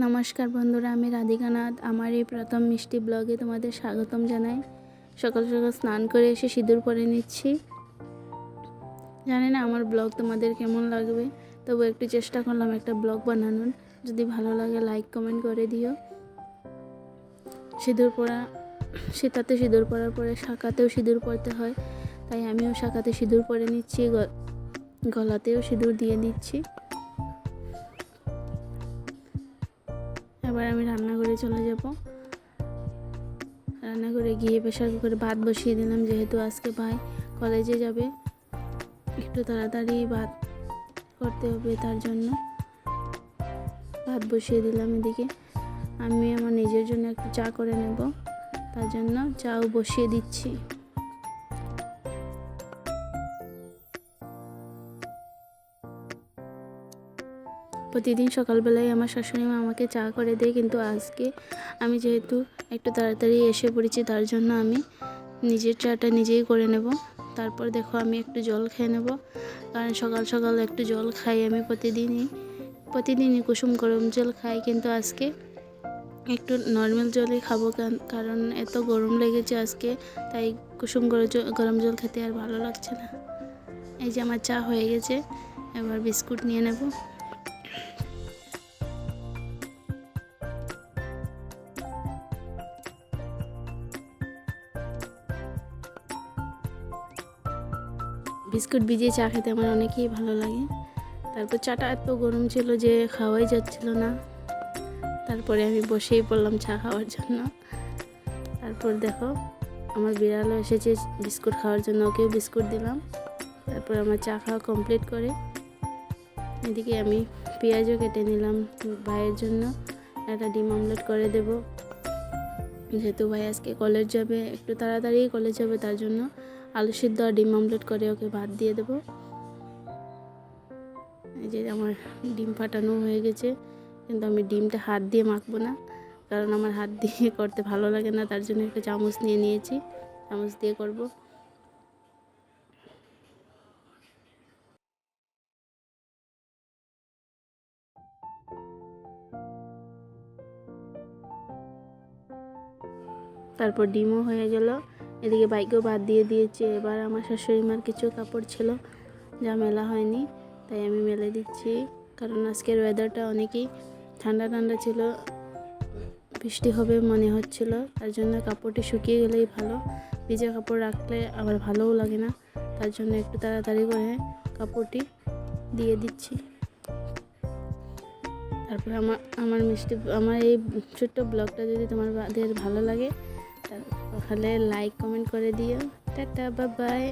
নমস্কার বন্ধুরা, আমি রাধিকা নাথ। আমার এই প্রথম মিষ্টি ব্লগে তোমাদের স্বাগতম জানাই। সকাল সকাল স্নান করে এসে সিঁদুর পরে নিচ্ছি। জানি না আমার ব্লগ তোমাদের কেমন লাগবে, তবু একটু চেষ্টা করলাম একটা ব্লগ বানানোর। যদি ভালো লাগে লাইক কমেন্ট করে দিও। সিঁদুর পরা, সীতাতে সিঁদুর পরার পরে শাখাতেও সিঁদুর পরতে হয়, তাই আমিও শাখাতে সিঁদুর পরে নিচ্ছি, গলাতেও সিঁদুর দিয়ে দিচ্ছি। এবার আমি রান্নাঘরে চলে যাব। রান্নাঘরে গিয়ে প্রেসার কুকারে ভাত বসিয়ে দিলাম, যেহেতু আজকে ভাই কলেজে যাবে, একটু তাড়াতাড়ি ভাত করতে হবে, তার জন্য ভাত বসিয়ে দিলাম। এদিকে আমি আমার নিজের জন্য একটু চা করে নেব, তার জন্য চাও বসিয়ে দিচ্ছি। প্রতিদিন সকালবেলায় আমার শাশুড়ি মা আমাকে চা করে দেয়, কিন্তু আজকে আমি যেহেতু একটু তাড়াতাড়ি এসে পড়েছি, তার জন্য আমি নিজের চাটা নিজেই করে নেব। তারপর দেখো আমি একটু জল খেয়ে নেব, কারণ সকাল সকাল একটু জল খাই আমি প্রতিদিনই কুসুম গরম জল খাই, কিন্তু আজকে একটু নর্মাল জলই খাবো, কারণ এত গরম লেগেছে আজকে, তাই কুসুম গরম জল খেতে আর ভালো লাগছে না। এই যে আমার চা হয়ে গেছে, এবার বিস্কুট নিয়ে নেব। বিস্কুট ভিজিয়ে চা খেতে আমার অনেকই ভালো লাগে। তারপর চাটা এত গরম ছিল যে খাওয়াই যাচ্ছিল না, তারপরে আমি বসেই পড়লাম চা খাওয়ার জন্য। তারপর দেখো আমার বিড়ালও এসেছে বিস্কুট খাওয়ার জন্য, ওকেও বিস্কুট দিলাম। তারপর আমার চা খাওয়া কমপ্লিট করে এদিকে আমি পেঁয়াজও কেটে নিলাম ভাইয়ের জন্য। একটা ডিম অমলেট করে দেব, যেহেতু ভাই আজকে কলেজ যাবে, একটু তাড়াতাড়ি কলেজ যাবে, তার জন্য আলু সিদ্ধ আর ডিম অমলেট করে ওকে ভাত দিয়ে দেবো। এই যে আমার ডিম ফাটানো হয়ে গেছে, কিন্তু আমি ডিমটা হাত দিয়ে মাখবো না, কারণ আমার হাত দিয়ে করতে ভালো লাগে না, তার জন্য একটা চামচ নিয়ে নিয়েছি, চামচ দিয়ে করব। তারপর ডিমও হয়ে গেল। এদিকে বাইকেও ভাত দিয়ে দিয়েছি। এবার আমার শাশুড়ি মার কিছু কাপড় ছিল যা মেলা হয়নি, তাই আমি মেলে দিচ্ছি, কারণ আজকের ওয়েদারটা অনেকই ঠান্ডা ঠান্ডা ছিল, বৃষ্টি হবে মনে হচ্ছিল, তার জন্য কাপড়টি শুকিয়ে গেলেই ভালো। ভিজা কাপড় রাখলে আবার ভালোও লাগে না, তার জন্য একটু তাড়াতাড়ি করে কাপড়টি দিয়ে দিচ্ছি। তারপর আমার এই ছোট্ট ব্লগটা যদি তোমাদের ভালো লাগে তাহলে লাইক কমেন্ট করে দিও। Tata, bye bye.